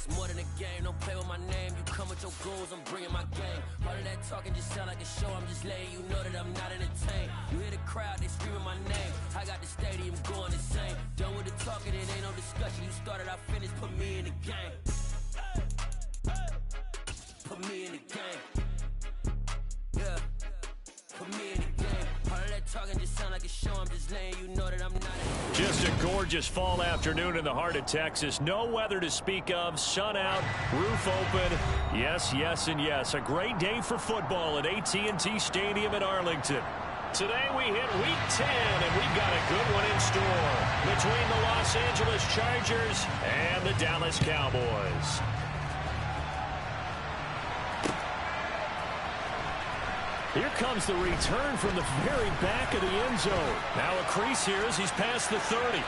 It's more than a game, don't play with my name. You come with your goals, I'm bringing my game. All of that talking just sound like a show, I'm just letting you know that I'm not entertained. You hear the crowd, they screaming my name. I got the stadium going insane. Done with the talking, it ain't no discussion. You started, I finished, put me in the game. Put me in the game. Yeah, put me in the game. All of that talking just sound like a show, I'm just letting you know that I'm not. Just a gorgeous fall afternoon in the heart of Texas. No weather to speak of. Sun out, roof open. Yes, yes, and yes. A great day for football at AT&T Stadium in Arlington. Today we hit Week 10, and we've got a good one in store between the Los Angeles Chargers and the Dallas Cowboys. Here comes the return from the very back of the end zone. Now a crease here as he's past the 30.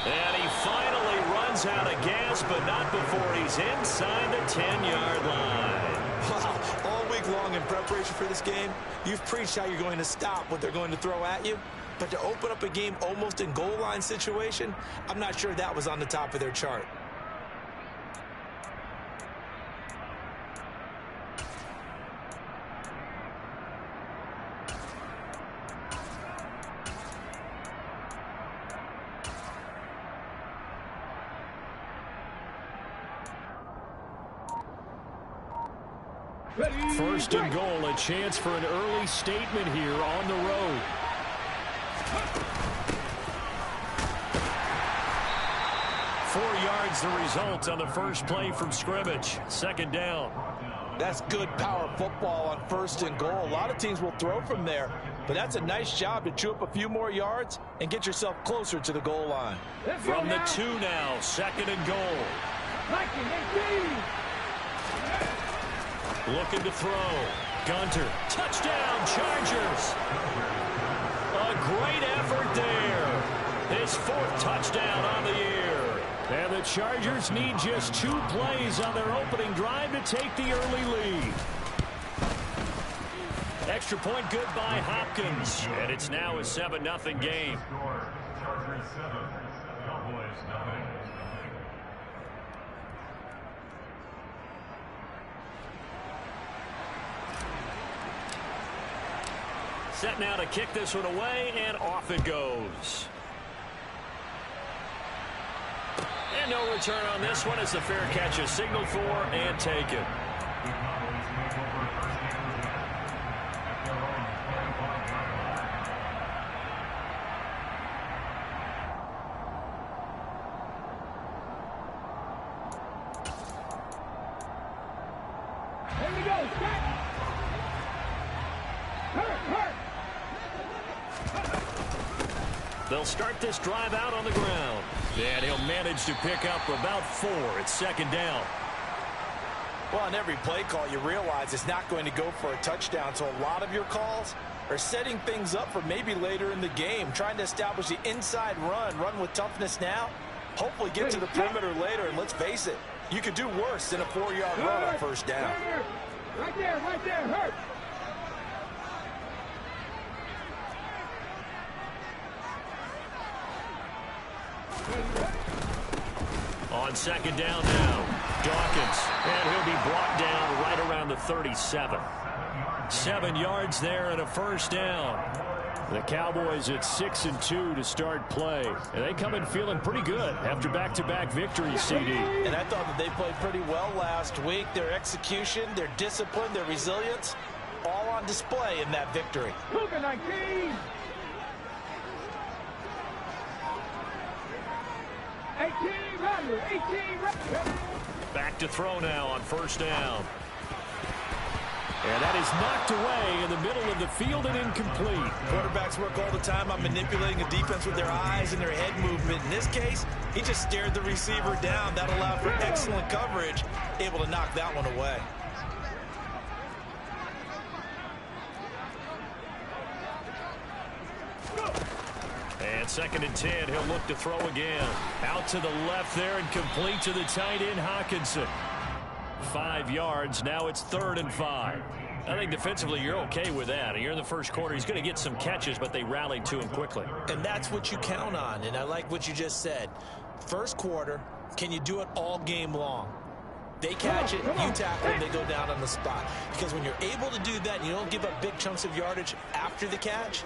And he finally runs out of gas, but not before he's inside the 10-yard line. Wow, all week long in preparation for this game, you've preached how you're going to stop what they're going to throw at you. But to open up a game almost in goal line situation, I'm not sure that was on the top of their chart. First and goal, a chance for an early statement here on the road. Four yards the result on the first play from scrimmage. Second down. That's good power football on first and goal. A lot of teams will throw from there, but that's a nice job to chew up a few more yards and get yourself closer to the goal line. From the 2 now, second and goal. Looking to throw. Gunter. Touchdown, Chargers. A great effort there. His 4th touchdown on the year. And the Chargers need just 2 plays on their opening drive to take the early lead. Extra point good by Hopkins. And it's now a 7-0 game. Chargers 7, Cowboys 9. Set now to kick this one away, and off it goes. And no return on this one as the fair catch is signaled for and taken. Here we go, set! They'll start this drive out on the ground. And he'll manage to pick up about 4. It's second down. Well, on every play call, you realize it's not going to go for a touchdown, so a lot of your calls are setting things up for maybe later in the game, trying to establish the inside run with toughness now, hopefully get to the perimeter later, and let's face it, you could do worse than a 4-yard run on first down. Right there, hurt. On second down now, Dawkins, and he'll be brought down right around the 37. 7 yards there and a first down. The Cowboys at 6-2 to start play. And they come in feeling pretty good after back-to-back victories, CD. And I thought that they played pretty well last week. Their execution, their discipline, their resilience, all on display in that victory. Cougar 19! 18 Back to throw now on first down. And that is knocked away in the middle of the field and incomplete. Quarterbacks work all the time on manipulating a defense with their eyes and their head movement. In this case, he just stared the receiver down. That allowed for excellent coverage, able to knock that one away. And second and 10, he'll look to throw again. Out to the left there and complete to the tight end, Hawkinson. 5 yards, now it's 3rd and 5. I think defensively you're okay with that. You're in the first quarter. He's going to get some catches, but they rallied to him quickly. And that's what you count on, and I like what you just said. First quarter, can you do it all game long? They catch it, you tackle them, they go down on the spot. Because when you're able to do that and you don't give up big chunks of yardage after the catch,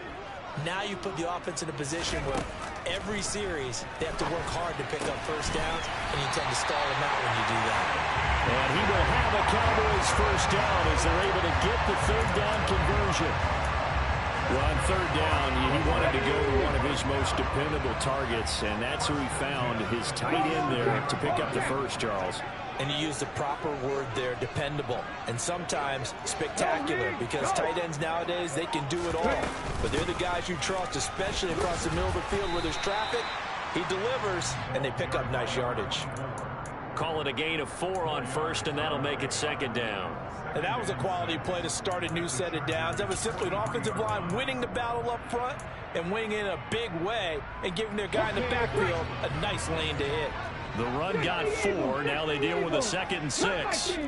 now you put the offense in a position where every series they have to work hard to pick up first downs, and you tend to stall them out when you do that. And he will have a Cowboys first down as they're able to get the third down conversion. Well, on third down, he wanted to go to one of his most dependable targets, and that's who he found, his tight end there, to pick up the first, Charles. And you use the proper word there, dependable, and sometimes spectacular, because tight ends nowadays, they can do it all. But they're the guys you trust, especially across the middle of the field where there's traffic. He delivers, and they pick up nice yardage. Call it a gain of 4 on first, and that'll make it second down. And that was a quality play to start a new set of downs. That was simply an offensive line winning the battle up front and winning in a big way and giving their guy in the backfield a nice lane to hit. The run got 4. Now they deal with a 2nd and 6.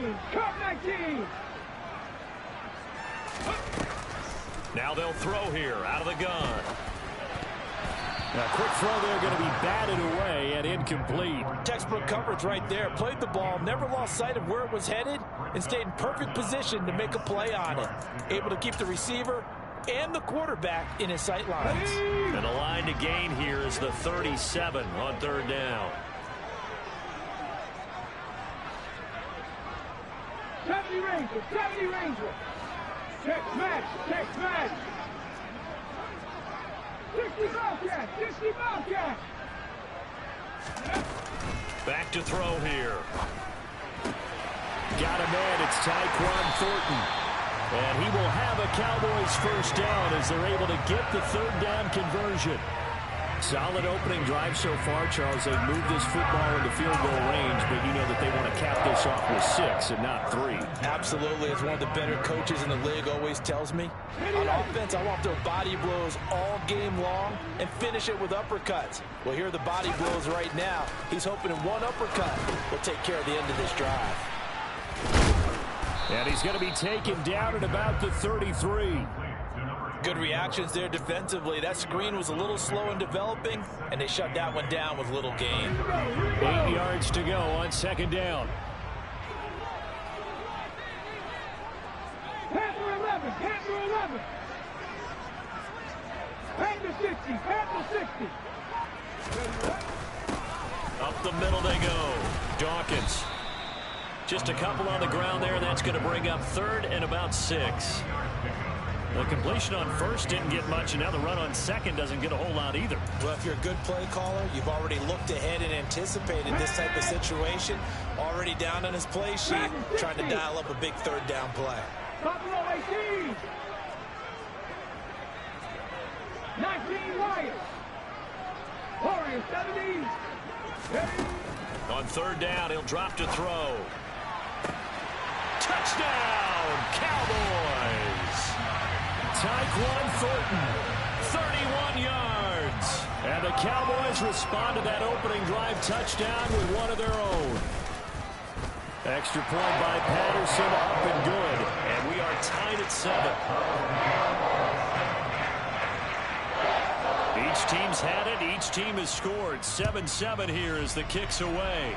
Now they'll throw here out of the gun. A quick throw there, going to be batted away and incomplete. Textbook coverage right there. Played the ball, never lost sight of where it was headed, and stayed in perfect position to make a play on it. Able to keep the receiver and the quarterback in his sight lines. And the line to gain here is the 37 on third down. 70 Ranger, 70 Ranger. Check smash, check smash. 60 Bobcat, 60 Bobcat. Back to throw here. Got a man, it's Tyquan Thornton. And he will have a Cowboys first down as they're able to get the third down conversion. Solid opening drive so far, Charles. They've moved this football into field goal range, but you know that they want to cap this off with 6 and not 3. Absolutely. As one of the better coaches in the league always tells me, on offense, I want their body blows all game long and finish it with uppercuts. Well, here are the body blows right now. He's hoping in one uppercut will take care of the end of this drive. And he's going to be taken down at about the 33. Good reactions there defensively. That screen was a little slow in developing, and they shut that one down with little gain. 8 yards to go on second down. Panther 11, Panther 11. Panther 60, Panther 60. Up the middle they go. Dawkins. Just a couple on the ground there. That's going to bring up third and about 6. The completion on first didn't get much, and now the run on second doesn't get a whole lot either. Well, if you're a good play caller, you've already looked ahead and anticipated this type of situation. Already down on his play sheet, trying to dial up a big third down play. Buffalo 18. 19 Lions. Warriors 70. On third down, he'll drop to throw. Touchdown, Cowboys! Tyquan Thornton, 31 yards. And the Cowboys respond to that opening drive touchdown with one of their own. Extra point by Patterson, up and good. And we are tied at 7. Each team's had it. Each team has scored. 7-7 here as the kick's away.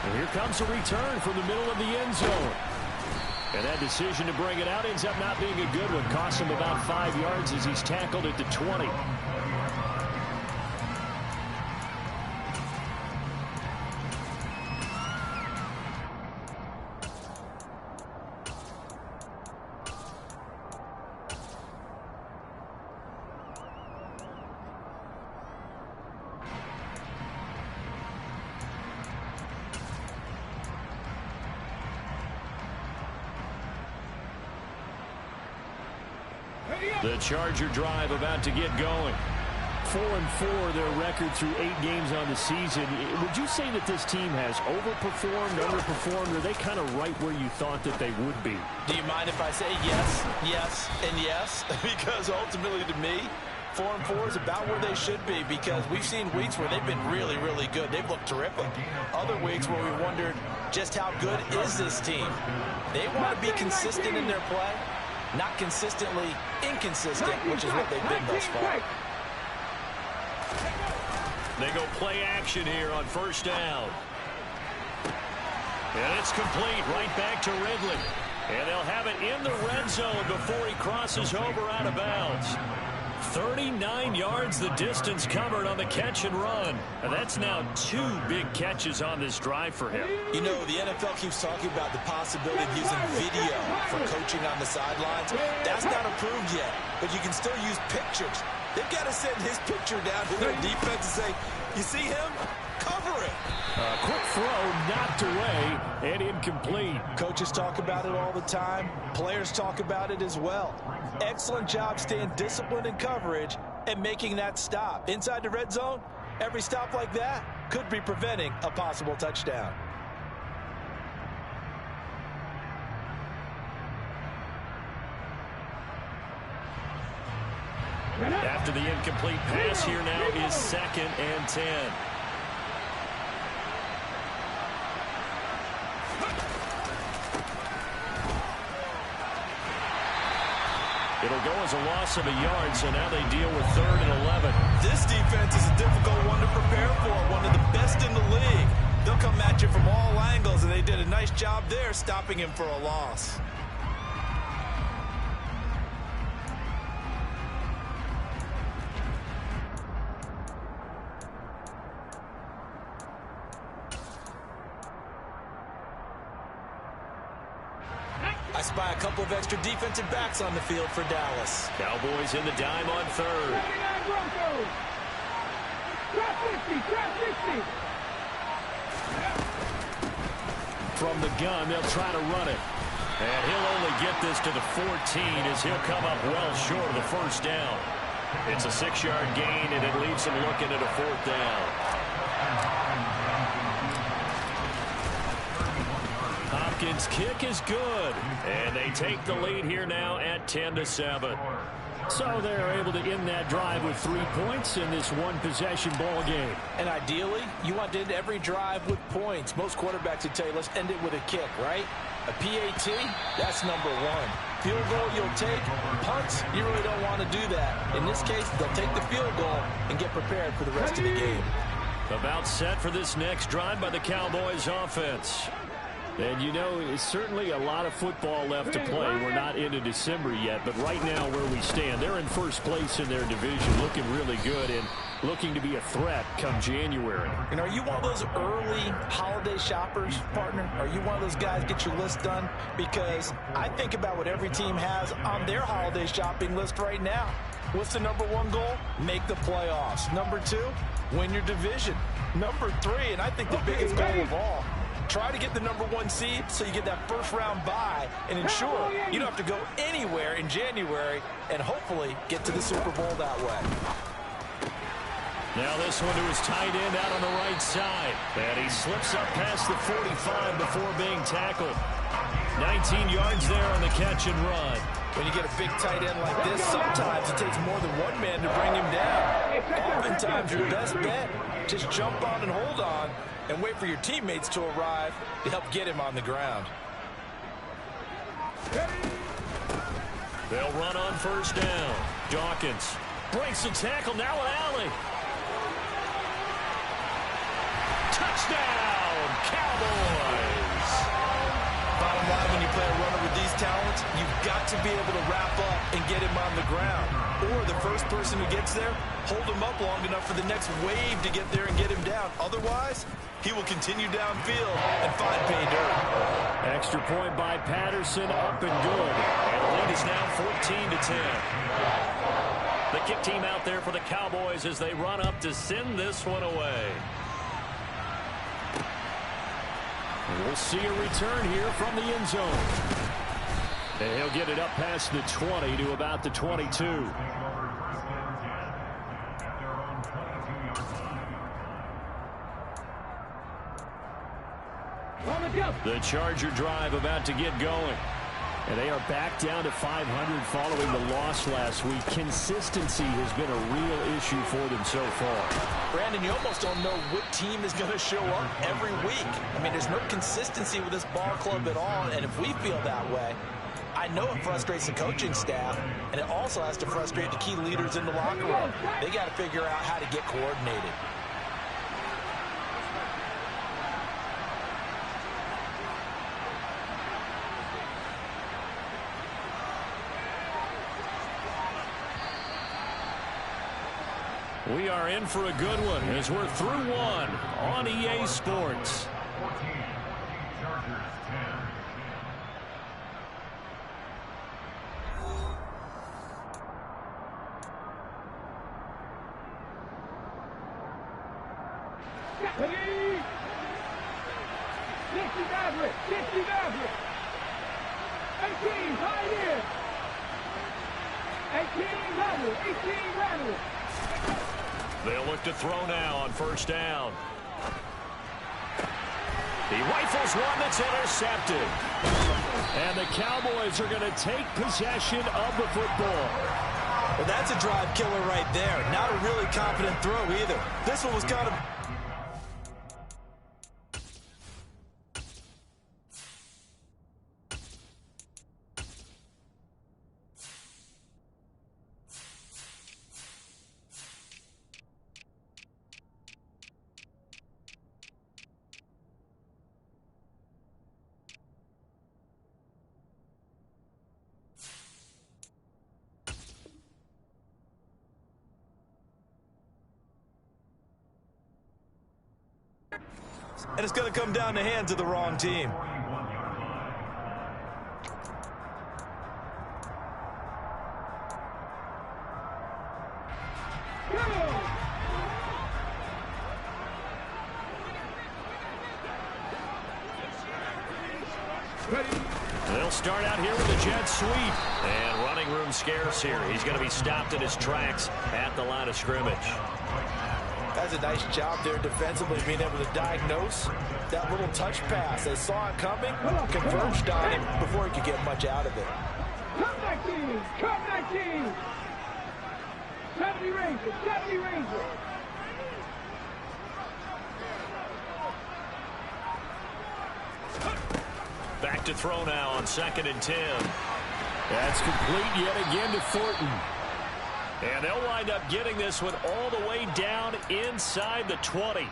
And here comes a return from the middle of the end zone. And that decision to bring it out ends up not being a good one. Costs him about 5 yards as he's tackled at the 20. The Charger drive about to get going. 4-4 their record through 8 games on the season. Would you say that this team has overperformed, underperformed, or are they kind of right where you thought that they would be? Do you mind if I say yes, yes, and yes? Because ultimately to me, 4-4 is about where they should be, because we've seen weeks where they've been really, really good. They've looked terrific. Other weeks where we wondered just how good is this team. They want to be consistent in their play, not consistently inconsistent, which is what they've been thus far. They go play action here on first down. And it's complete right back to Ridley. And they'll have it in the red zone before he crosses over out of bounds. 39 yards the distance covered on the catch and run. And that's now 2 big catches on this drive for him. You know, the NFL keeps talking about the possibility of using video for coaching on the sidelines. That's not approved yet, but you can still use pictures. They've got to send his picture down to their defense and say, you see him? Cover it. Quick throw knocked away and incomplete. Coaches talk about it all the time. Players talk about it as well. Excellent job staying disciplined in coverage and making that stop. Inside the red zone, every stop like that could be preventing a possible touchdown. After the incomplete pass, here now is 2nd and 10. It'll go as a loss of a yard, so now they deal with 3rd and 11. This defense is a difficult one to prepare for, one of the best in the league. They'll come at you from all angles, and they did a nice job there stopping him for a loss. I spy a couple of extra defensive backs on the field for Dallas. Cowboys in the dime on 3rd. From the gun, they'll try to run it. And he'll only get this to the 14 as he'll come up well short of the first down. It's a 6-yard gain, and it leaves him looking at a 4th down. Hopkins' kick is good, and they take the lead here now at 10-7. So they're able to end that drive with 3 points in this one-possession ball game. And ideally, you want to end every drive with points. Most quarterbacks would tell you, let's end it with a kick, right? A PAT, that's number 1. Field goal you'll take. Punts, you really don't want to do that. In this case, they'll take the field goal and get prepared for the rest of the game. About set for this next drive by the Cowboys offense. And, you know, it's certainly a lot of football left to play. We're not into December yet, but right now where we stand, they're in first place in their division, looking really good and looking to be a threat come January. And are you one of those early holiday shoppers, partner? Are you one of those guys get your list done? Because I think about what every team has on their holiday shopping list right now. What's the number 1 goal? Make the playoffs. Number 2, win your division. Number 3, and I think the biggest goal of all, try to get the number 1 seed so you get that first-round bye and ensure you don't have to go anywhere in January and hopefully get to the Super Bowl that way. Now this one to his tight end out on the right side. And he slips up past the 45 before being tackled. 19 yards there on the catch and run. When you get a big tight end like this, sometimes it takes more than 1 man to bring him down. Oftentimes your best bet, just jump on and hold on and wait for your teammates to arrive to help get him on the ground. They'll run on first down. Dawkins breaks the tackle, now an alley. Touchdown, Cowboys! Bottom line, when you play a runner with these talents, you've got to be able to wrap up and get him on the ground. Or the first person who gets there, hold him up long enough for the next wave to get there and get him down. Otherwise, he will continue downfield and find pay dirt. Extra point by Patterson, up and good. And the lead is now 14-10. The kick team out there for the Cowboys as they run up to send this one away. We'll see a return here from the end zone. And he'll get it up past the 20 to about the 22. The Charger drive about to get going. And they are back down to 500 following the loss last week. Consistency has been a real issue for them so far. Brandon, you almost don't know what team is going to show up every week. I mean, there's no consistency with this ball club at all, and if we feel that way, I know it frustrates the coaching staff, and it also has to frustrate the key leaders in the locker room. They got to figure out how to get coordinated. We are in for a good one as we're through one on EA Sports. 14, Chargers 18, They'll look to throw now on first down. He rifles one that's intercepted. And the Cowboys are going to take possession of the football. Well, that's a drive killer right there. Not a really confident throw either. This one was kind of... And it's going to come down the hands of the wrong team. They'll start out here with a jet sweep. And running room scarce here. He's going to be stopped in his tracks at the line of scrimmage. That's a nice job there defensively, being able to diagnose that little touch pass. They saw it coming, converged on him before he could get much out of it. Come 19, come 19. 70 Rangers, 70 Rangers. Back to throw now on 2nd and 10. That's complete yet again to Thornton. And they'll wind up getting this one all the way down inside the 20.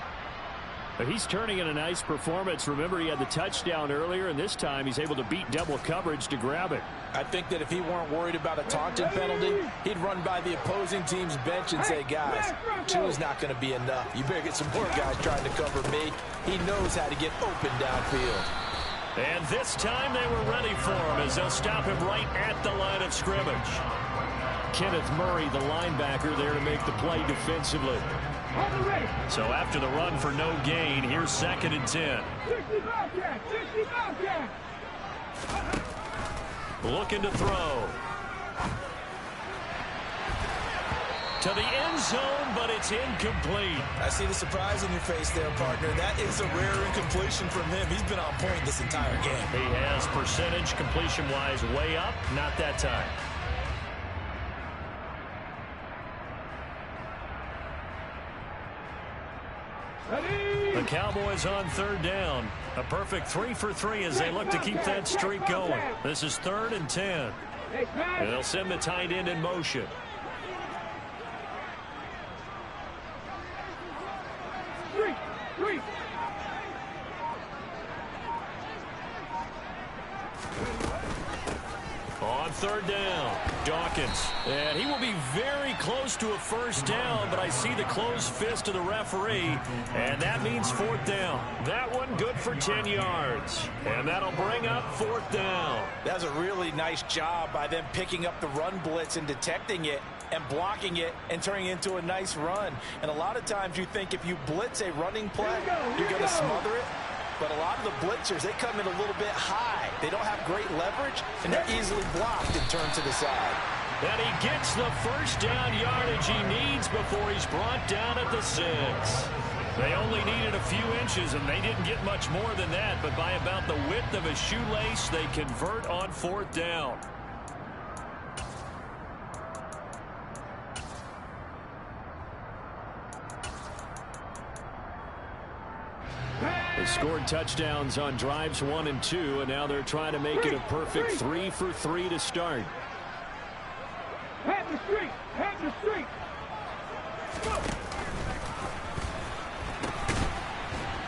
But he's turning in a nice performance. Remember, he had the touchdown earlier, and this time he's able to beat double coverage to grab it. I think that if he weren't worried about a taunting penalty, he'd run by the opposing team's bench and say, guys, 2 is not going to be enough. You better get some more guys trying to cover me. He knows how to get open downfield. And this time they were ready for him as they'll stop him right at the line of scrimmage. Kenneth Murray, the linebacker, there to make the play defensively. So after the run for no gain, here's 2nd and 10. 60 Bobcat, 60 Bobcat. Looking to throw. To the end zone, but it's incomplete. I see the surprise on your face there, partner. That is a rare incompletion from him. He's been on point this entire game. He has percentage completion-wise way up, not that time. The Cowboys on 3rd down. A perfect 3 for 3 as they look to keep that streak going. This is 3rd and 10. And they'll send the tight end in motion. On 3rd down, Dawkins. And he will be very close to a first down, but I see the closed fist of the referee, and that means 4th down. That one good for 10 yards, and that'll bring up 4th down. That's a really nice job by them picking up the run blitz and detecting it and blocking it and turning it into a nice run. And a lot of times you think if you blitz a running play, you're going to smother it. But a lot of the blitzers, they come in a little bit high. They don't have great leverage, and they're easily blocked and turned to the side. And he gets the first down yardage he needs before he's brought down at the 6. They only needed a few inches, and they didn't get much more than that. But by about the width of a shoelace, they convert on 4th down. They scored touchdowns on drives 1 and 2, and now they're trying to make it a perfect 3 for 3 to start. Head the street! Head the street!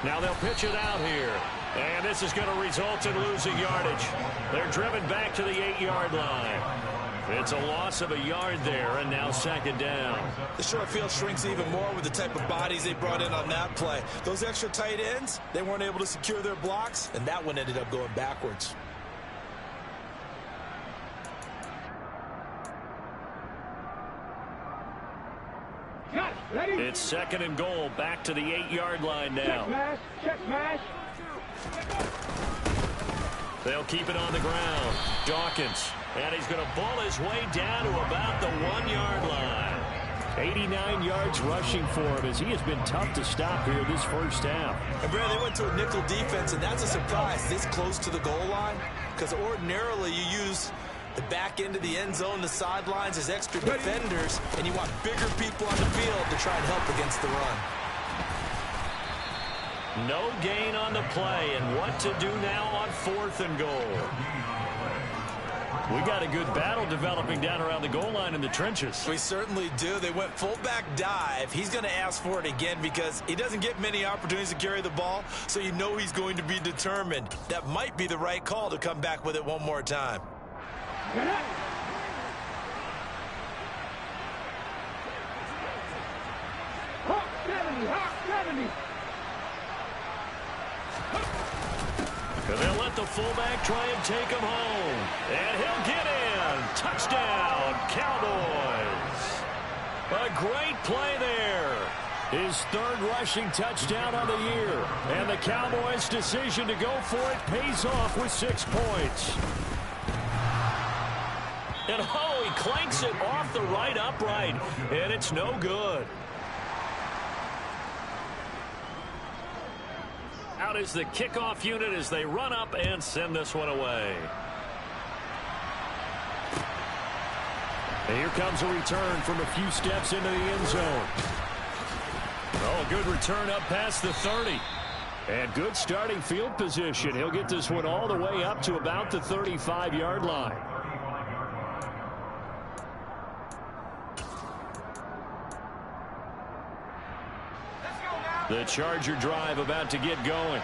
Now they'll pitch it out here. And this is going to result in losing yardage. They're driven back to the 8-yard line. It's a loss of a yard there, and now 2nd down. The short field shrinks even more with the type of bodies they brought in on that play. Those extra tight ends, they weren't able to secure their blocks, and that one ended up going backwards. It's 2nd and goal, back to the 8-yard line now. Check mash. They'll keep it on the ground. Dawkins, and he's going to ball his way down to about the 1-yard line. 89 yards rushing for him as he has been tough to stop here this first half. And Brad, they went to a nickel defense, and that's a surprise this close to the goal line, because ordinarily you use the back end of the end zone, the sidelines as extra defenders, and you want bigger people on the field to try and help against the run. No gain on the play, and what to do now on 4th and goal. We got a good battle developing down around the goal line in the trenches. We certainly do. They went fullback dive. He's going to ask for it again because he doesn't get many opportunities to carry the ball, so you know he's going to be determined. That might be the right call to come back with it one more time. Hawk 70, Hawk 70. And they'll let the fullback try and take him home. And he'll get in. Touchdown, Cowboys. A great play there. His 3rd rushing touchdown of the year. And the Cowboys' decision to go for it pays off with 6 points. And oh, he clanks it off the right upright. And it's no good. Out is the kickoff unit as they run up and send this one away. And here comes a return from a few steps into the end zone. Oh, good return up past the 30. And good starting field position. He'll get this one all the way up to about the 35-yard line. The Charger drive about to get going.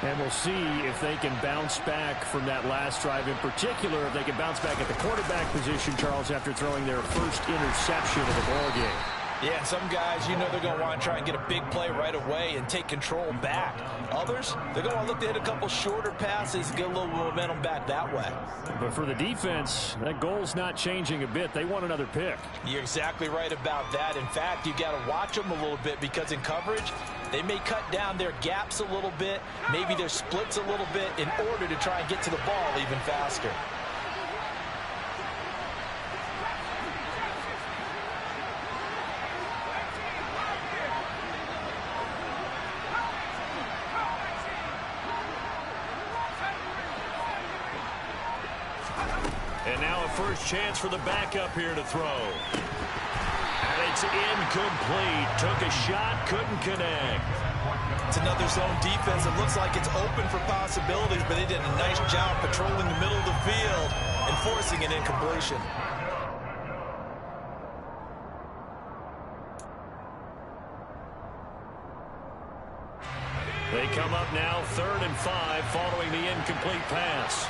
And we'll see if they can bounce back from that last drive in particular, if they can bounce back at the quarterback position, Charles, after throwing their first interception of the ballgame. Yeah, and some guys, you know they're going to want to try and get a big play right away and take control back. Others, they're going to look to hit a couple shorter passes, get a little momentum back that way. But for the defense, that goal's not changing a bit. They want another pick. You're exactly right about that. In fact, you got to watch them a little bit because in coverage, they may cut down their gaps a little bit, maybe their splits a little bit in order to try and get to the ball even faster. And now a first chance for the backup here to throw. And it's incomplete. Took a shot, couldn't connect. It's another zone defense. It looks like it's open for possibilities, but they did a nice job patrolling the middle of the field and forcing an incompletion. They come up now 3rd and 5 following the incomplete pass.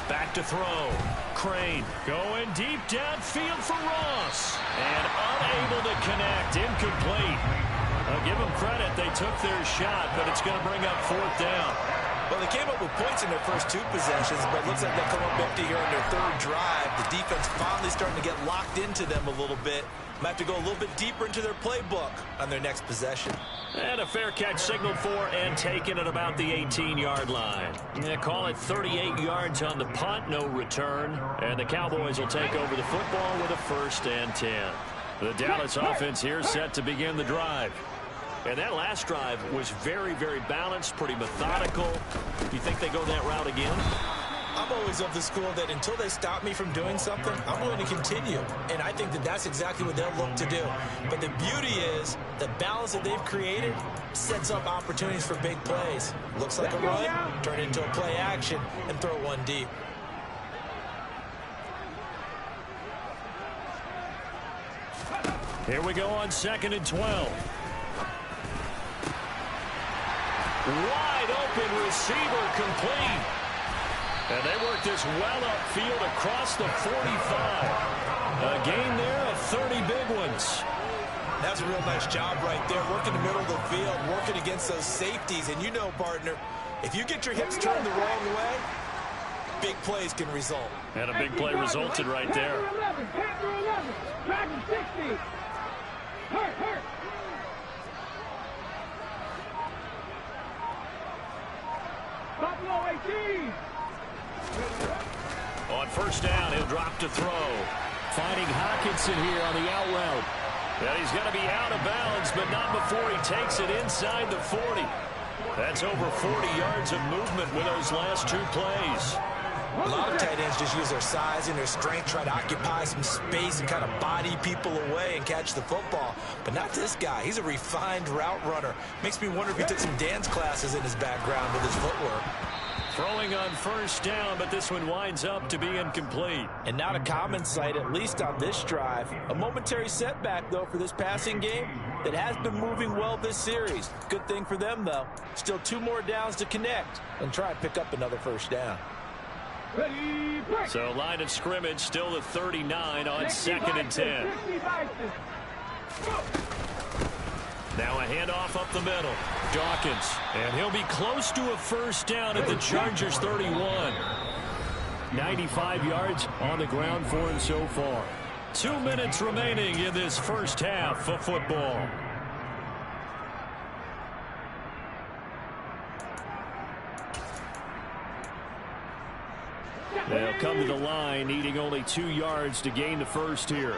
Back to throw. Crane going deep downfield for Ross. And unable to connect. Incomplete. I'll give them credit. They took their shot, but it's going to bring up 4th down. Well, they came up with points in their first 2 possessions, but it looks like they'll come up empty here on their 3rd drive. The defense finally starting to get locked into them a little bit. Might have to go a little bit deeper into their playbook on their next possession. And a fair catch signaled for and taken at about the 18-yard line. Yeah, call it 38 yards on the punt, no return. And the Cowboys will take over the football with a 1st and 10. The Dallas offense here set to begin the drive. And that last drive was very, very balanced, pretty methodical. Do you think they go that route again? I'm always of the school that until they stop me from doing something, I'm going to continue. And I think that that's exactly what they'll look to do. But the beauty is the balance that they've created sets up opportunities for big plays. Looks like a run, turn it into a play action, and throw one deep. Here we go on 2nd and 12. Wide open receiver complete. And they work this well upfield across the 45. A gain there of 30 big ones. That's a real nice job right there, working the middle of the field, working against those safeties. And you know, partner, if you get your hips turned the wrong way, big plays can result. And a big play resulted right there. 60. Hurt. Buffalo 18. On 1st down, he'll drop to throw. Finding Hockenson here on the out route. And he's going to be out of bounds, but not before he takes it inside the 40. That's over 40 yards of movement with those last 2 plays. A lot of tight ends just use their size and their strength, try to occupy some space and kind of body people away and catch the football. But not this guy. He's a refined route runner. Makes me wonder if he took some dance classes in his background with his footwork. Throwing on 1st down, but this one winds up to be incomplete. And not a common sight, at least on this drive. A momentary setback, though, for this passing game that has been moving well this series. Good thing for them, though. Still 2 more downs to connect and try and pick up another 1st down. So line of scrimmage still the 39 on 2nd and 10. Now a handoff up the middle. Dawkins. And he'll be close to a 1st down at the Chargers 31. 95 yards on the ground for him so far. 2 minutes remaining in this 1st half of football. They'll come to the line, needing only 2 yards to gain the 1st here.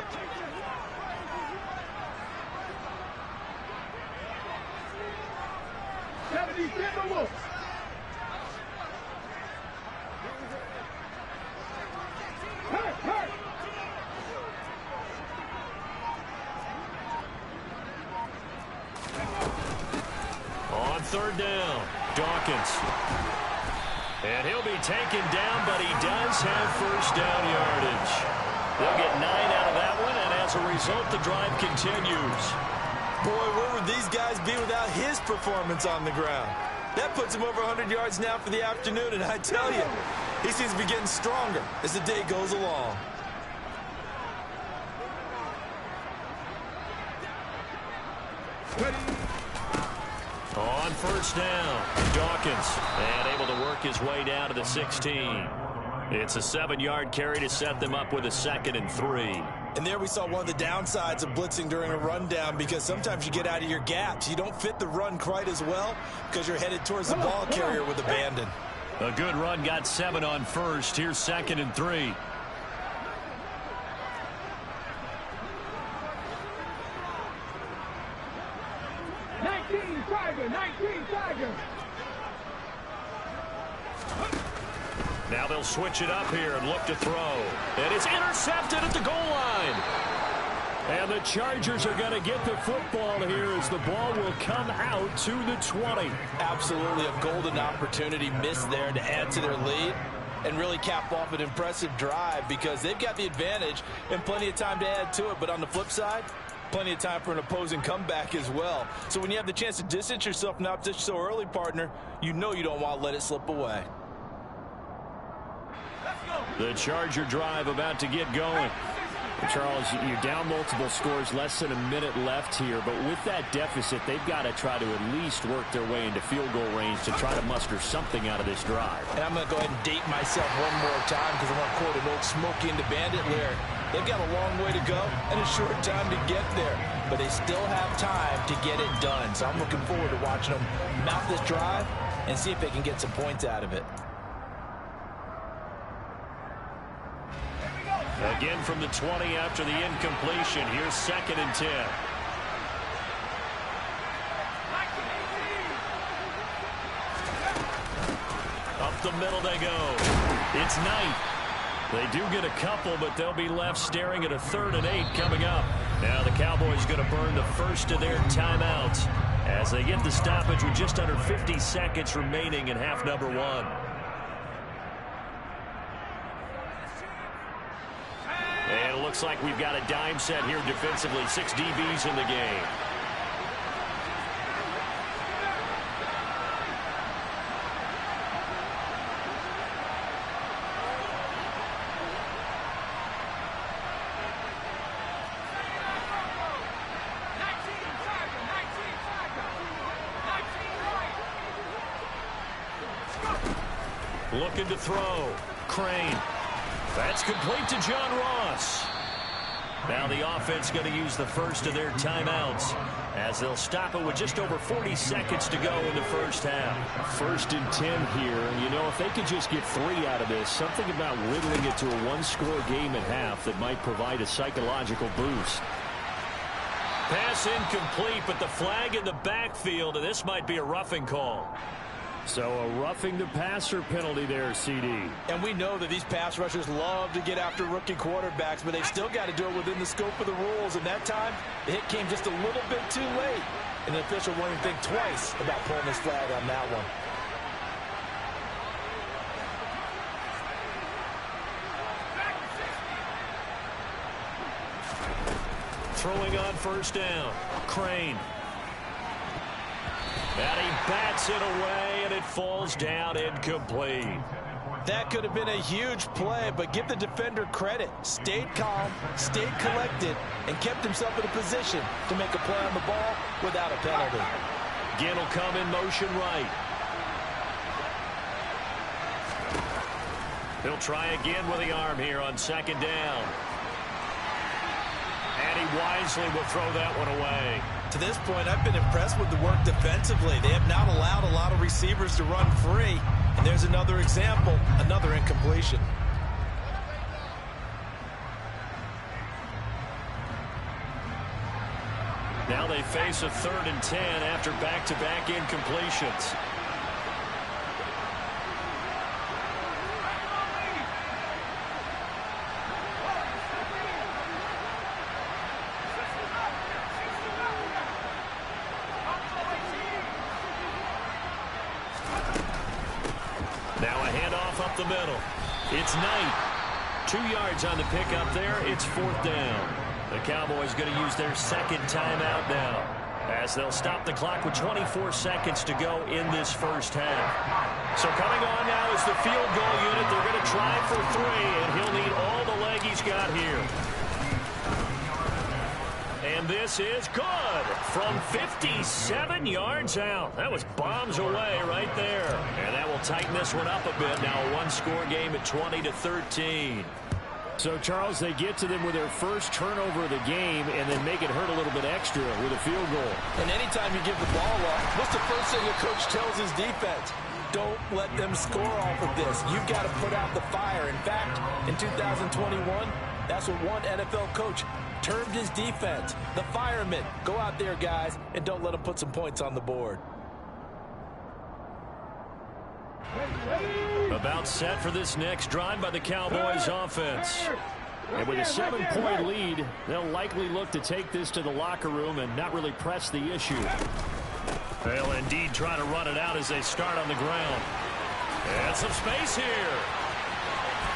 On 3rd down, Dawkins. And he'll be taken down, but he does have 1st down yardage. They'll get 9 out of that one, and as a result, the drive continues. Boy, where would these guys be without his performance on the ground? That puts him over 100 yards now for the afternoon, and I tell you, he seems to be getting stronger as the day goes along. On 1st down, Dawkins, and able to work his way down to the 16. It's a 7-yard carry to set them up with a 2nd and 3. And there we saw one of the downsides of blitzing during a rundown, because sometimes you get out of your gaps. You don't fit the run quite as well because you're headed towards the ball carrier with abandon. A good run got 7 on 1st. Here's 2nd and 3. Now they'll switch it up here and look to throw. And it's intercepted at the goal line. And the Chargers are going to get the football here as the ball will come out to the 20. Absolutely a golden opportunity missed there to add to their lead and really cap off an impressive drive, because they've got the advantage and plenty of time to add to it. But on the flip side, plenty of time for an opposing comeback as well. So when you have the chance to distance yourself from the opposition so early, partner, you know you don't want to let it slip away. The Charger drive about to get going. Charles, you're down multiple scores, less than a minute left here, but with that deficit, they've got to try to at least work their way into field goal range to try to muster something out of this drive. And I'm going to go ahead and date myself one more time, because I want to quote an old Smokey and the Bandit lyric. They've got a long way to go and a short time to get there, but they still have time to get it done. So I'm looking forward to watching them mount this drive and see if they can get some points out of it. Again from the 20 after the incompletion. Here's 2nd and 10. Up the middle they go. It's Knight. They do get a couple, but they'll be left staring at a 3rd and 8 coming up. Now the Cowboys going to burn the first of their timeouts as they get the stoppage with just under 50 seconds remaining in half number 1. And it looks like we've got a dime set here defensively. 6 DBs in the game. Looking to throw. Crane. That's complete to John Ross. Now the offense going to use the first of their timeouts as they'll stop it with just over 40 seconds to go in the first half. 1st and 10 here. You know, if they could just get 3 out of this, something about whittling it to a 1-score game at half that might provide a psychological boost. Pass incomplete, but the flag in the backfield, and this might be a roughing call. So a roughing the passer penalty there, CD. And we know that these pass rushers love to get after rookie quarterbacks, but they've still got to do it within the scope of the rules. And that time, the hit came just a little bit too late. And the official won't even think twice about pulling his flag on that one. Throwing on 1st down. Crane. And he bats it away, and it falls down incomplete. That could have been a huge play, but give the defender credit. Stayed calm, stayed collected, and kept himself in a position to make a play on the ball without a penalty. Ginn will come in motion right. He'll try again with the arm here on 2nd down. And he wisely will throw that one away. To this point, I've been impressed with the work defensively. They have not allowed a lot of receivers to run free. And there's another example, another incompletion. Now they face a 3rd and 10 after back-to-back incompletions. Now a handoff up the middle. It's Knight. 2 yards on the pickup there. It's 4th down. The Cowboys going to use their 2nd timeout now as they'll stop the clock with 24 seconds to go in this first half. So coming on now is the field goal unit. They're going to try for 3, and he'll need all the leg he's got here. And this is good from 57 yards out. That was bombs away right there. And that will tighten this one up a bit. Now a 1-score game at 20-13. So, Charles, they get to them with their first turnover of the game and then make it hurt a little bit extra with a field goal. And anytime you give the ball up, what's the first thing a coach tells his defense? Don't let them score off of this. You've got to put out the fire. In fact, in 2021, that's what one NFL coach termed his defense. The firemen. Go out there, guys, and don't let them put some points on the board. About set for this next drive by the Cowboys offense. And with a 7-point lead, they'll likely look to take this to the locker room and not really press the issue. They'll indeed try to run it out as they start on the ground. And some space here.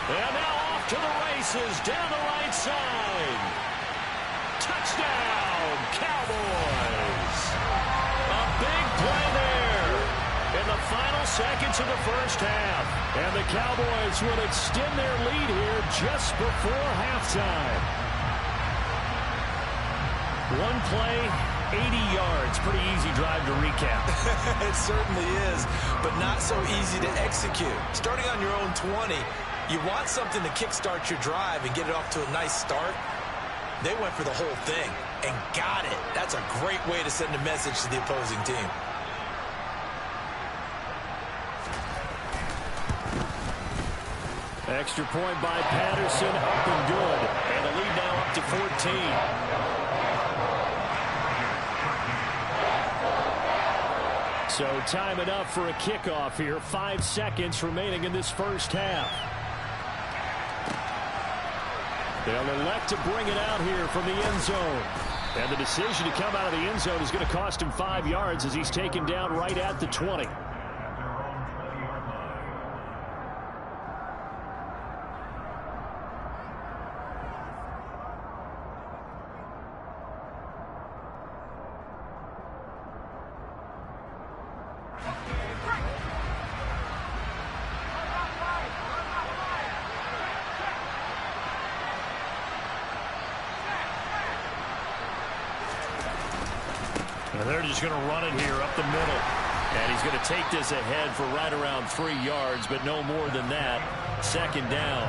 And now off to the races down the right side. Touchdown, Cowboys. A big play there in the final seconds of the first half. And the Cowboys will extend their lead here just before halftime. One play, 80 yards. Pretty easy drive to recap. It certainly is, but not so easy to execute. Starting on your own 20, you want something to kickstart your drive and get it off to a nice start. They went for the whole thing and got it. That's a great way to send a message to the opposing team. Extra point by Patterson, up and good. And the lead now up to 14. So time enough for a kickoff here. 5 seconds remaining in this first half. They'll elect to bring it out here from the end zone. And the decision to come out of the end zone is going to cost him 5 yards as he's taken down right at the 20. And they're just going to run it here up the middle. And he's going to take this ahead for right around 3 yards, but no more than that. Second down.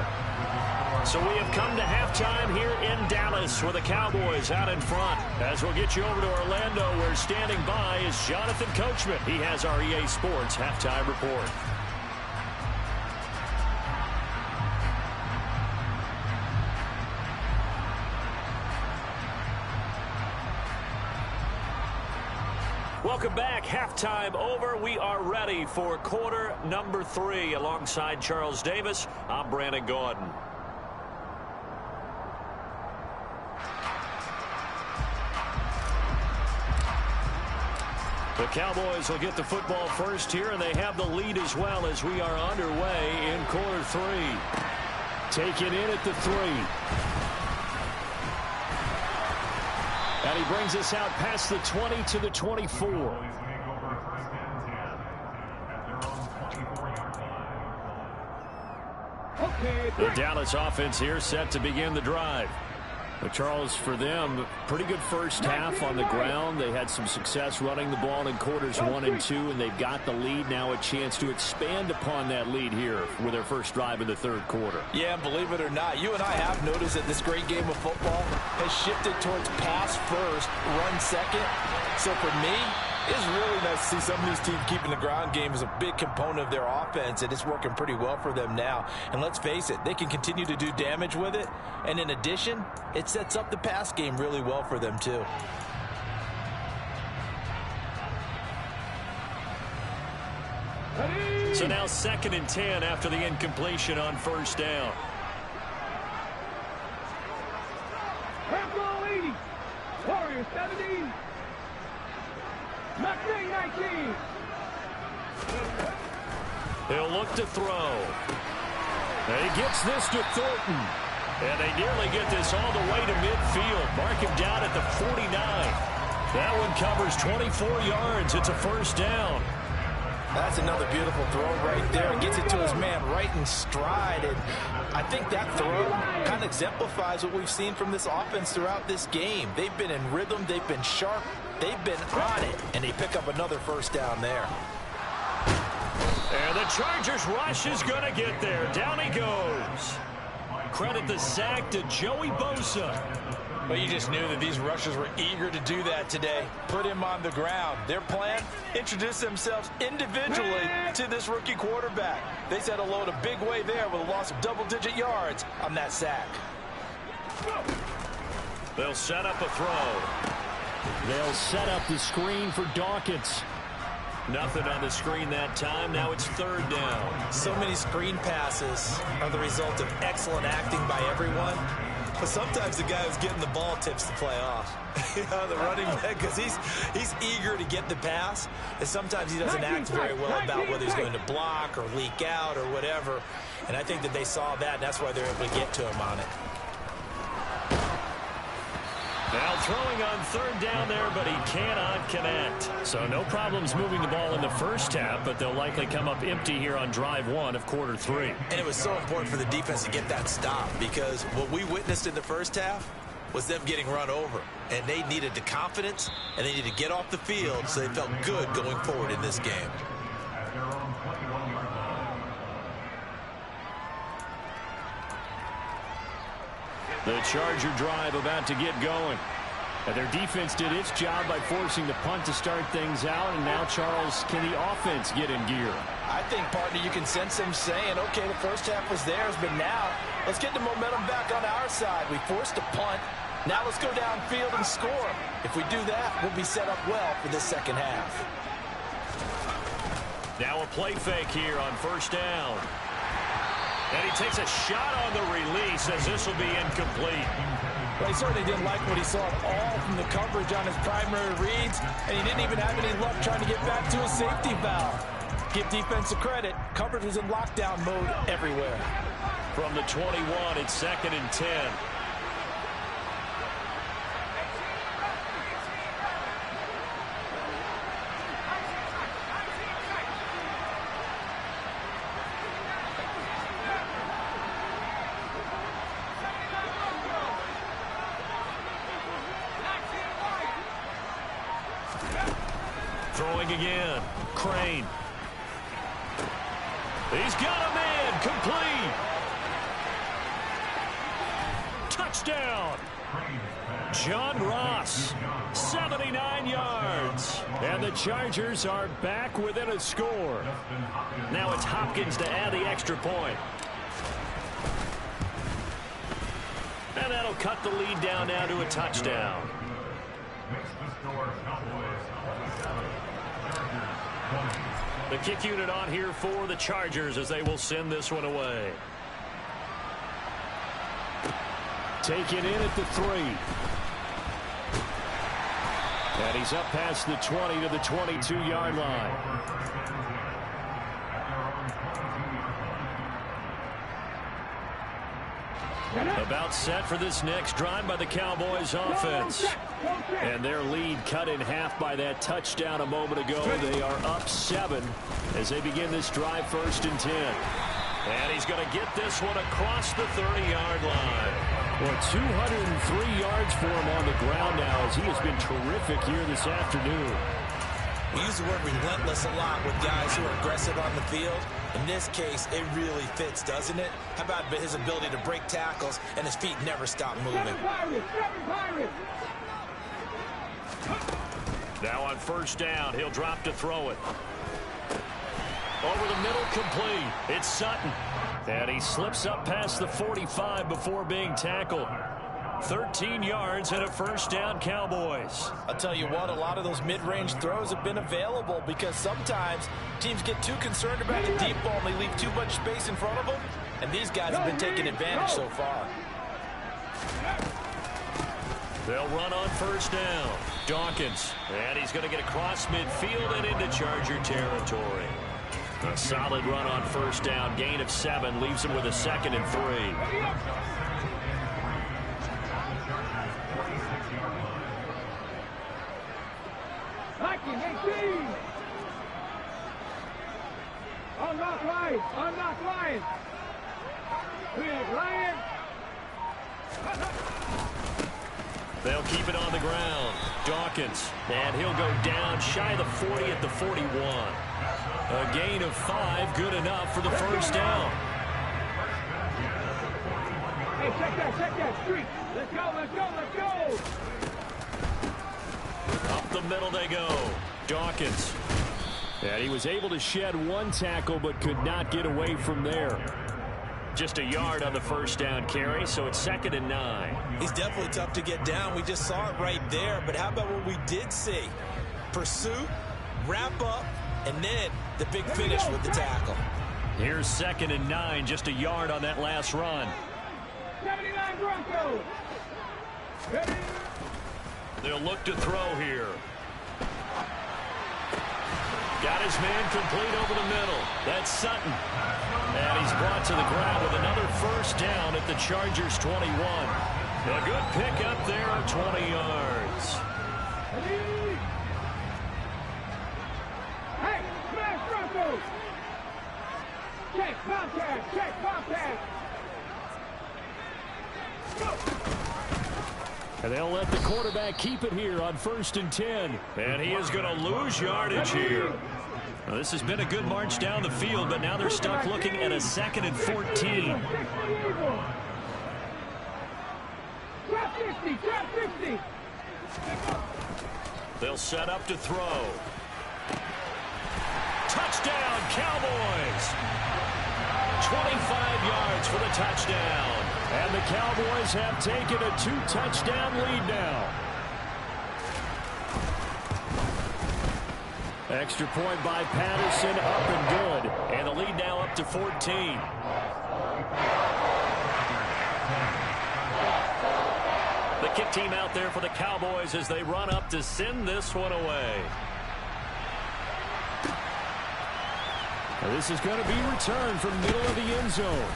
So we have come to halftime here in Dallas with the Cowboys out in front. As we'll get you over to Orlando, where standing by is Jonathan Coachman. He has our EA Sports halftime report. Welcome back. Halftime over. We are ready for quarter number 3. Alongside Charles Davis, I'm Brandon Gordon. The Cowboys will get the football first here, and they have the lead as well as we are underway in quarter 3. Taken in at the 3. And he brings us out past the 20 to the 24. The Dallas offense here set to begin the drive. But Charles, for them, pretty good first half on the ground. They had some success running the ball in quarters 1 and 2, and they've got the lead. Now a chance to expand upon that lead here with their first drive in the third quarter. Yeah, believe it or not, you and I have noticed that this great game of football has shifted towards pass first, run second. So for me, it's really nice to see some of these teams keeping the ground game as a big component of their offense, and it's working pretty well for them now. And let's face it, they can continue to do damage with it. And in addition, it sets up the pass game really well for them too. So now 2nd and 10 after the incompletion on first down. Purple 80. Warriors 17. Mustang 19. He'll look to throw. And he gets this to Thornton. And they nearly get this all the way to midfield. Mark him down at the 49. That one covers 24 yards. It's a first down. That's another beautiful throw right there. Gets it to his man right in stride. And I think that throw kind of exemplifies what we've seen from this offense throughout this game. They've been in rhythm. They've been sharp. They've been on it. And they pick up another first down there. And the Chargers rush is going to get there. Down he goes. Credit the sack to Joey Bosa. But you just knew that these rushers were eager to do that today. Put him on the ground. Their plan, introduce themselves individually to this rookie quarterback. They said hello to Big Way there with a loss of double-digit yards on that sack. They'll set up a throw. They'll set up the screen for Dawkins. Nothing on the screen that time. Now it's third down. So many screen passes are the result of excellent acting by everyone. But sometimes the guy who's getting the ball tips the play off. You know, the running back, because he's eager to get the pass, and sometimes he doesn't act very well about whether he's going to block or leak out or whatever. And I think that they saw that, and that's why they're able to get to him on it. Now throwing on third down there, but he cannot connect. So no problems moving the ball in the first half, but they'll likely come up empty here on drive 1 of quarter 3. And it was so important for the defense to get that stop, because what we witnessed in the first half was them getting run over. And they needed the confidence, and they needed to get off the field so they felt good going forward in this game. The Charger drive about to get going. And their defense did its job by forcing the punt to start things out. And now, Charles, can the offense get in gear? I think, partner, you can sense him saying, okay, the first half was theirs, but now let's get the momentum back on our side. We forced a punt. Now let's go downfield and score. If we do that, we'll be set up well for the second half. Now a play fake here on first down. And he takes a shot on the release as this will be incomplete. Well, he certainly didn't like what he saw at all from the coverage on his primary reads, and he didn't even have any luck trying to get back to his safety valve. Give defense a credit. Coverage was in lockdown mode everywhere. From the 21, it's 2nd and 10. Throwing again. Crane. He's got a man. Complete. Touchdown. John Ross. 79 yards. And the Chargers are back within a score. Now it's Hopkins to add the extra point. And that'll cut the lead down now to a touchdown. The kick unit on here for the Chargers as they will send this one away. Taken in at the 3. And he's up past the 20 to the 22-yard line. About set for this next drive by the Cowboys offense. And their lead cut in half by that touchdown a moment ago. They are up 7 as they begin this drive 1st and 10. And he's going to get this one across the 30-yard line. Well, 203 yards for him on the ground now as he has been terrific here this afternoon. We use the word relentless a lot with guys who are aggressive on the field. In this case, it really fits, doesn't it? How about his ability to break tackles and his feet never stop moving? Now on first down, he'll drop to throw it. Over the middle, complete. It's Sutton. And he slips up past the 45 before being tackled. 13 yards and a first down, Cowboys. I'll tell you what, a lot of those mid-range throws have been available because sometimes teams get too concerned about the deep ball and they leave too much space in front of them. And these guys have been taking advantage so far. They'll run on first down. Dawkins. And he's going to get across midfield and into Charger territory. A solid run on first down. Gain of 7 leaves him with a 2nd and 3. Unlock line! Unlock line! Big Lion! They'll keep it on the ground. Dawkins. And he'll go down shy of the 40 at the 41. A gain of 5, good enough for the first down. Hey, check that streak! Let's go, let's go, let's go! Up the middle they go. Dawkins. And he was able to shed 1 tackle but could not get away from there. Just a yard on the first down carry, so it's 2nd and 9. He's definitely tough to get down. We just saw it right there. But how about what we did see? Pursuit, wrap up, and then the big finish with the tackle. Here's 2nd and 9, just a yard on that last run. 79 Broncos! Ready? They'll look to throw here. Got his man complete over the middle. That's Sutton. And he's brought to the ground with another first down at the Chargers 21. A good pick up there of 20 yards. Hey, smash Broncos! Check contact, check contact! And they'll let the quarterback keep it here on 1st and 10. And he is going to lose yardage here. Well, this has been a good march down the field, but now they're stuck looking at a 2nd and 14. Trap 50, trap 50! They'll set up to throw. Touchdown, Cowboys! 25 yards for the touchdown. And the Cowboys have taken a 2-touchdown lead now. Extra point by Patterson, up and good. And the lead now up to 14. The kick team out there for the Cowboys as they run up to send this one away. Now this is going to be returned from middle of the end zone.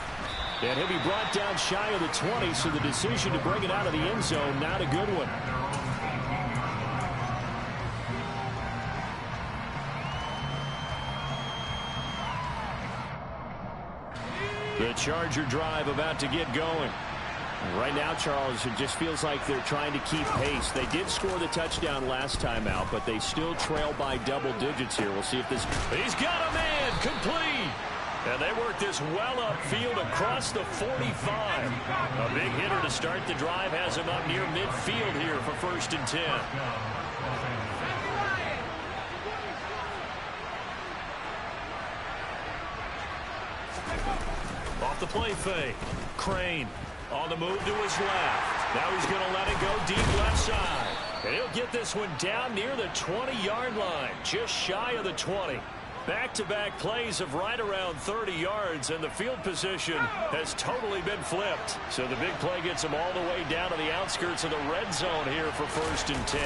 And he'll be brought down shy of the 20, so the decision to bring it out of the end zone, not a good one. The Charger drive about to get going. Right now, Charles, it just feels like they're trying to keep pace. They did score the touchdown last time out, but they still trail by double digits here. We'll see if this... He's got a man complete. And they work this well upfield across the 45. A big hitter to start the drive has him up near midfield here for 1st and 10. Off the play fake. Crane on the move to his left. Now he's going to let it go deep left side. And he'll get this one down near the 20-yard line, just shy of the 20. Back-to-back plays of right around 30 yards, and the field position has totally been flipped. So the big play gets him all the way down to the outskirts of the red zone here for 1st and 10.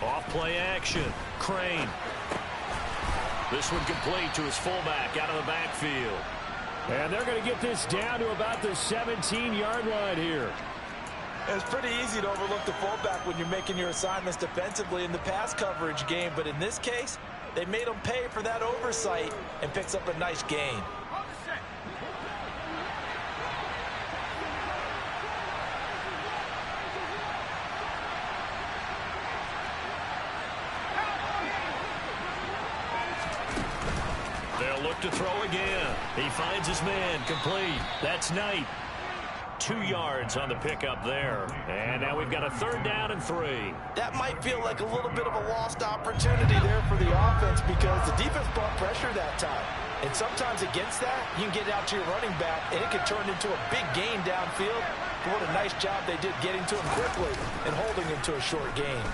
Off-play action. Crane. This one complete to his fullback out of the backfield. And they're going to get this down to about the 17-yard line here. It's pretty easy to overlook the fullback when you're making your assignments defensively in the pass coverage game, but in this case, they made him pay for that oversight and picks up a nice gain. They'll look to throw again. He finds his man complete. That's Knight. 2 yards on the pickup there. And now we've got a 3rd down and 3. That might feel like a little bit of a lost opportunity there for the offense because the defense brought pressure that time. And sometimes against that, you can get out to your running back, and it can turn into a big gain downfield. But what a nice job they did getting to him quickly and holding him to a short gain.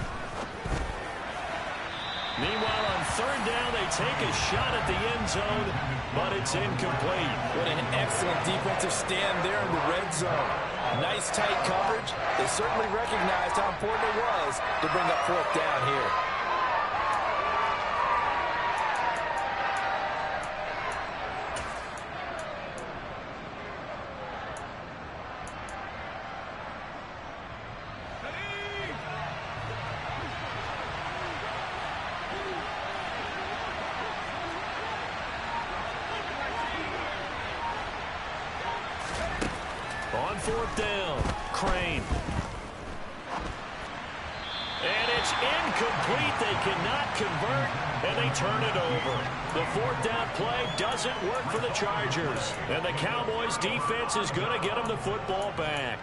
Meanwhile, on 3rd down, they take a shot at the end zone, but it's incomplete. What an excellent defensive stand there in the red zone. Nice tight coverage. They certainly recognized how important it was to bring up 4th down here. On 4th down, Crane. And it's incomplete. They cannot convert, and they turn it over. The 4th down play doesn't work for the Chargers. And the Cowboys defense is going to get them the football back.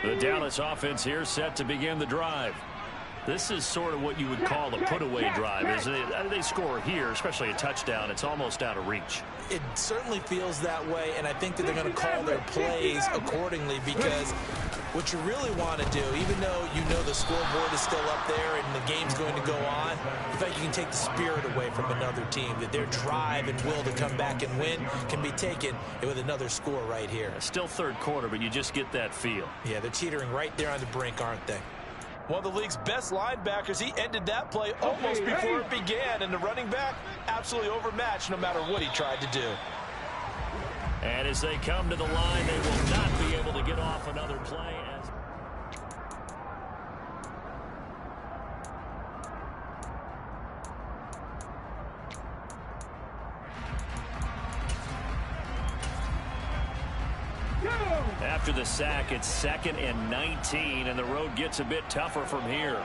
The Dallas offense here set to begin the drive. This is sort of what you would call a put-away drive, isn't it? They score here, especially a touchdown. It's almost out of reach. It certainly feels that way, and I think that they're going to call their plays accordingly because what you really want to do, even though you know the scoreboard is still up there and the game's going to go on, in fact, you can take the spirit away from another team, that their drive and will to come back and win can be taken with another score right here. Still 3rd quarter, but you just get that feel. Yeah, they're teetering right there on the brink, aren't they? One of the league's best linebackers, he ended that play almost before it began, and the running back absolutely overmatched no matter what he tried to do. And as they come to the line, they will not be able to get off another play. After the sack, it's 2nd and 19, and the road gets a bit tougher from here.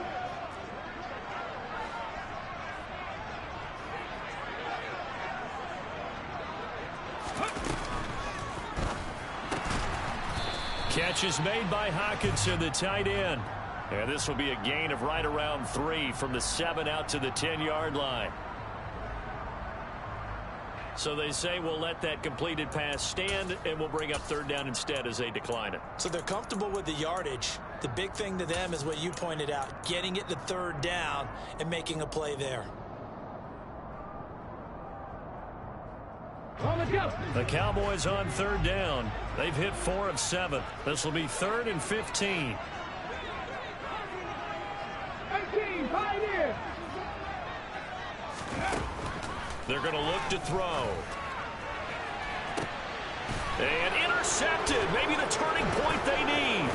Catch is made by Hawkinson, the tight end. And this will be a gain of right around 3 from the 7 out to the 10-yard line. So they say we'll let that completed pass stand, and we'll bring up third down instead as they decline it. So they're comfortable with the yardage. The big thing to them is what you pointed out, getting it to third down and making a play there. The Cowboys on third down. They've hit 4 of 7. This will be 3rd and 15. 18, pioneer. They're going to look to throw. And intercepted. Maybe the turning point they need.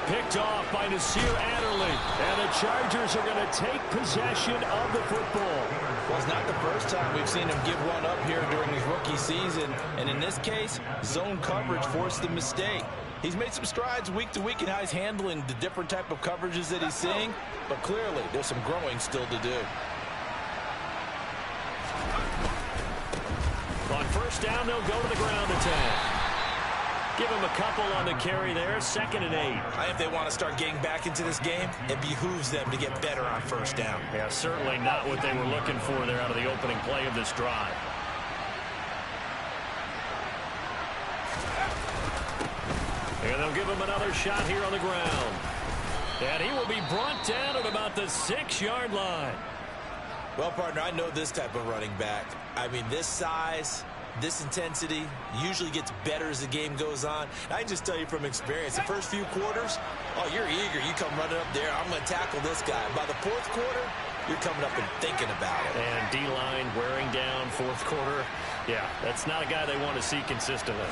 Picked off by Nasir Adderley. And the Chargers are going to take possession of the football. Well, it's not the first time we've seen him give one up here during his rookie season. And in this case, zone coverage forced the mistake. He's made some strides week to week in how he's handling the different type of coverages that he's seeing. But clearly, there's some growing still to do. On first down, they'll go to the ground attack. Give him a couple on the carry there. 2nd and 8. If they want to start getting back into this game, it behooves them to get better on first down. Yeah, certainly not what they were looking for there out of the opening play of this drive. And they'll give him another shot here on the ground. And he will be brought down at about the 6-yard line. Well, partner, I know this type of running back. I mean, this size, this intensity usually gets better as the game goes on. I can just tell you from experience, the first few quarters, oh, you're eager. You come running up there. I'm going to tackle this guy. By the 4th quarter, you're coming up and thinking about it. And D-line wearing down 4th quarter. Yeah, that's not a guy they want to see consistently.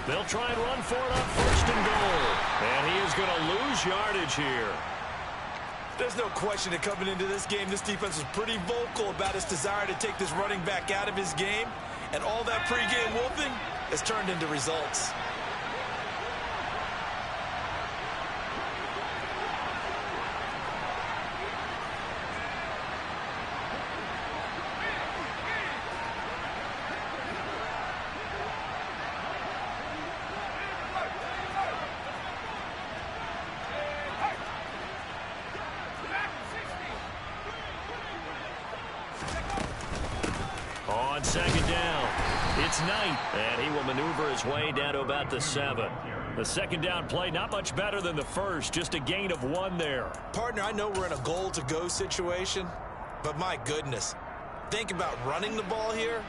They'll try and run for it on 1st and goal. And he is going to lose yardage here. There's no question that coming into this game, this defense was pretty vocal about its desire to take this running back out of his game. And all that pregame wolfing has turned into results. On 2nd down, it's Knight, and he will maneuver his way down to about the 7. The 2nd down play, not much better than the first, just a gain of 1 there. Partner, I know we're in a goal-to-go situation, but my goodness, think about running the ball here,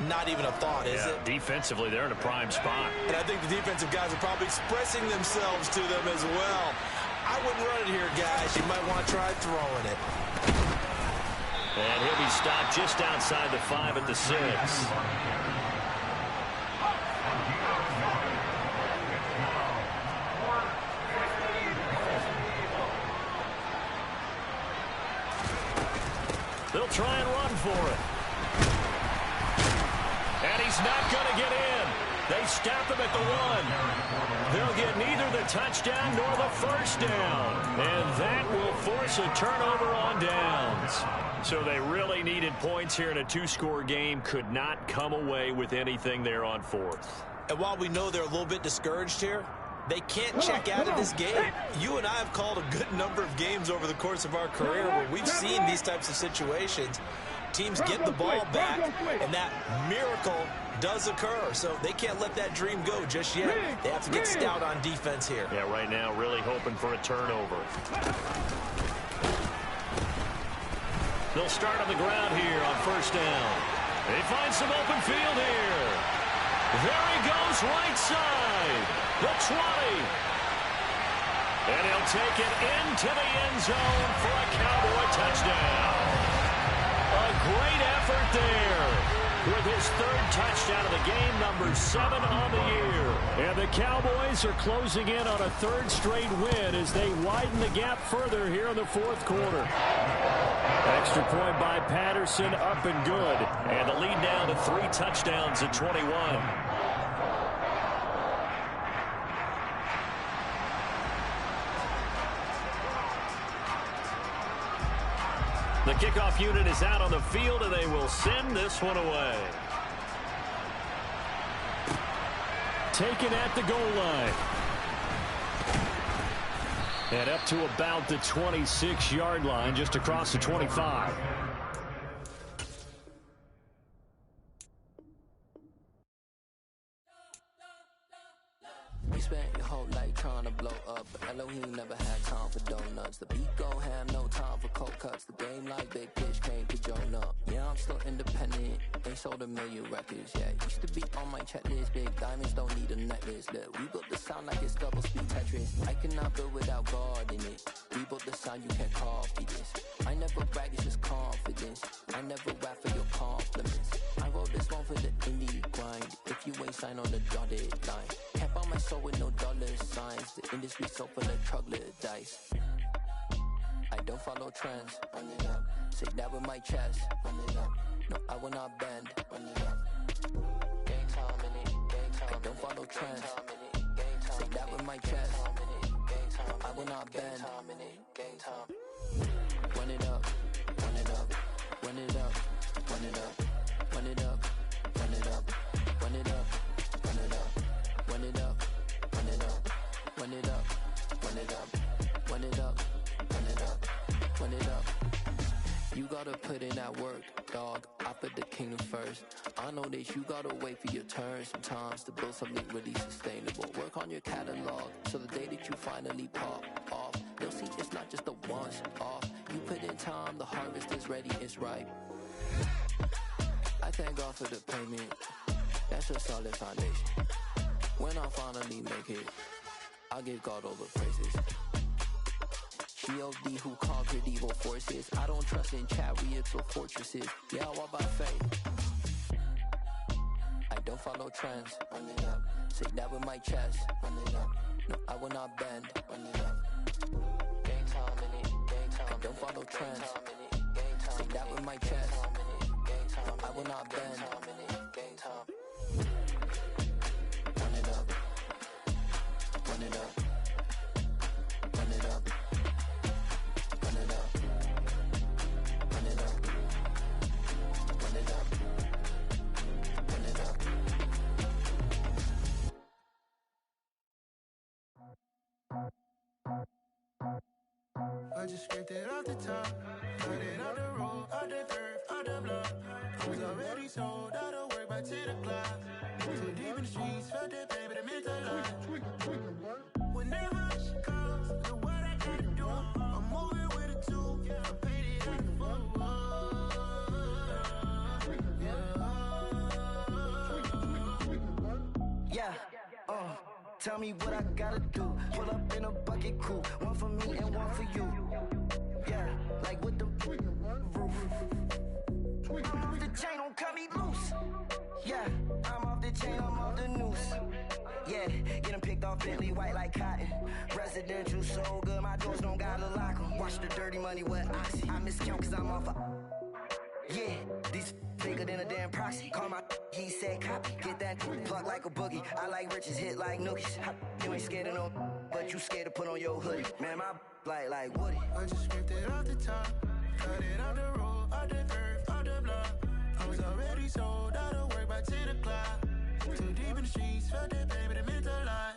not even a thought, is it? Defensively, they're in a prime spot. And I think the defensive guys are probably expressing themselves to them as well. I wouldn't run it here, guys. You might want to try throwing it. And he'll be stopped just outside the 5 at the 6. They'll try and run for it. And he's not going to get in. They stop him at the 1. They'll get neither the touchdown nor the first down. And that will force a turnover on downs. So they really needed points here in a 2-score game. Could not come away with anything there on 4th. And while we know they're a little bit discouraged here, they can't check out of this game. You and I have called a good number of games over the course of our career where we've seen these types of situations. Teams get the ball back, and that miracle does occur. So they can't let that dream go just yet. They have to get stout on defense here. Yeah, right now really hoping for a turnover. They'll start on the ground here on first down. They find some open field here. There he goes, right side. The 20. And he'll take it into the end zone for a Cowboy touchdown. A great effort there with his 3rd touchdown of the game, number 7 on the year. And the Cowboys are closing in on a 3rd straight win as they widen the gap further here in the 4th quarter. Extra point by Patterson, up and good. And the lead down to 3 touchdowns at 21. The kickoff unit is out on the field, and they will send this one away. taken at the goal line. And up to about the 26-yard line, just across the 25. You spent your whole life trying to blow up, but Elohim never had time for donuts. The beat go ham, no time for cold cuts. The game like Big Pitch came to Jonah. Yeah, I'm still independent, ain't sold a million records yet. Used to be on my checklist, big diamonds don't need a necklace. Look, we built the sound like it's double speed Tetris. I cannot build without God in it. We built the sound, you can't copy this. I never brag, it's just confidence. I never rap for your compliments. I wrote this one for the indie grind. If you ain't signed on the dotted line, can't buy my soul with no dollar signs. The industry so full of troglodytes. I don't follow trends. Run it up. Say that with my chest. Run it up. No, I will not bend. Run it up. Game time in it. Game time. I don't follow trends. Say that with my chest. No, I will not bend. Game time. Run it up. Run it up. Run it up. Run it up. Run it up. Run it up. Run it up. Run it up. Run it up. Run it up. Run it up. Run it up. Run it up. Run it up. Run it up. You gotta put in that work, dog. I put the kingdom first. I know that you gotta wait for your turn sometimes to build something really sustainable. Work on your catalog, so the day that you finally pop off, you'll see it's not just a once off. You put in time, the harvest is ready, it's ripe. I thank God for the payment. That's a solid foundation. When I finally make it, I'll give God all the praises. G.O.D. who conquered evil forces. I don't trust in chariots or fortresses. Yeah, I walk by faith. I don't follow trends. Run it up. Say that with my chest. Run it up. No, I will not bend. Run it up. Game time in it. Game time. I don't follow trends. Say that with my chest. No, I will not bend. Game time. Run it up. Run it up. Run it up. Run it up. Run it up. Run it up. Run it up. I just scraped it off the top, got it on the road, on the dirt, on the block. I was already sold out of work by 10 o'clock. Too deep in the streets, felt that pain, but it meant a lot. Whenever she calls, do what I gotta do. I'm moving with a two, I'm painted out the fool. Yeah, tell me what I gotta do. Pull up in a bucket crew, one for me and one for you. Yeah, like with the roof. I'm off the chain, don't cut me loose. Yeah, I'm off the chain, I'm off the noose. Yeah, get them picked off Bentley, white like cotton. Residential so good, my doors don't gotta lock 'em. Watch the dirty money with oxy. I miscount cause I'm off a... Yeah, these bigger than a damn proxy. Call my he said copy. Get that plug like a boogie. I like riches, hit like nookies. You ain't scared of no, but you scared to put on your hoodie. Man, my like Woody. I just scraped it off the top, got it on the road, on the dirt, on the block. I was already sold out of work by 10 o'clock. Too deep in the streets, felt that pain, but it meant a lot.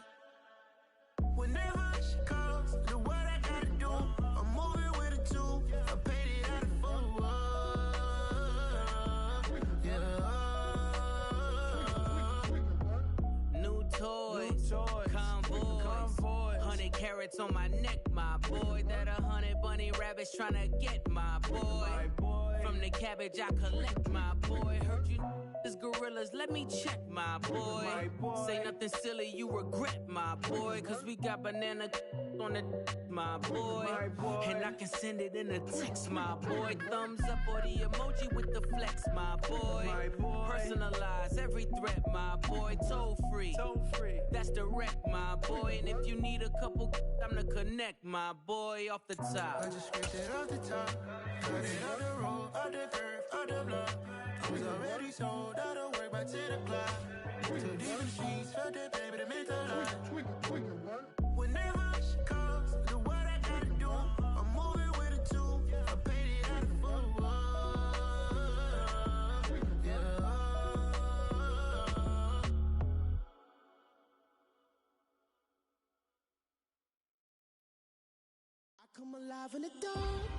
Whenever she calls, do what I gotta do. I'm moving with a two, I'm painted out of fool. New toys, convoys, 100 carats on my neck, my boy. That 100 bunny rabbits tryna get my boy. From the cabbage I collect, my boy. Heard you is gorillas, let me check, my boy. Say nothing silly, you regret, my boy. Cause we got banana on the my boy. And I can send it in a text, my boy. Thumbs up or the emoji with the flex, my boy. Personalize every threat, my boy. Toll free, that's direct, my boy. And if you need a couple, I'm to connect, my boy. Off the top, I just scraped it off the top, got it on the road, on the dirt, on the block. I was already sold out of work by 10 o'clock. Too deep in the streets, felt that pain, but it meant a lot. Whenever she calls, do what I gotta do. I'm moving with a two, I'm painted out of fool. Come alive in the dark,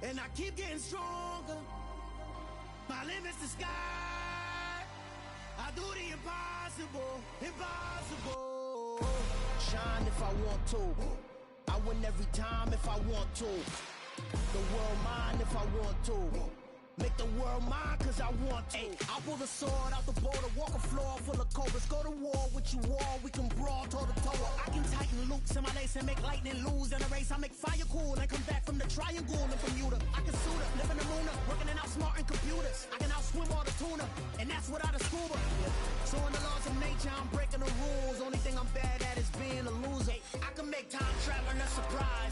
and I keep getting stronger. My limit's the sky. I do the impossible, impossible. Shine if I want to. I win every time if I want to. The world mine if I want to. Make the world mine cause I want to. I pull the sword out the border, walk a floor full of cobras. Go to war with you all, we can brawl toe to toe. I can tighten loops in my lace and make lightning lose in a race. I make fire cool and come back from the triangle in Bermuda. I can suit up, live in the moon up, working and outsmarting computers. I can outswim all the tuna, and that's without a scuba. So in the laws of nature, I'm breaking the rules. Only thing I'm bad at is being a loser. I can make time traveling a surprise.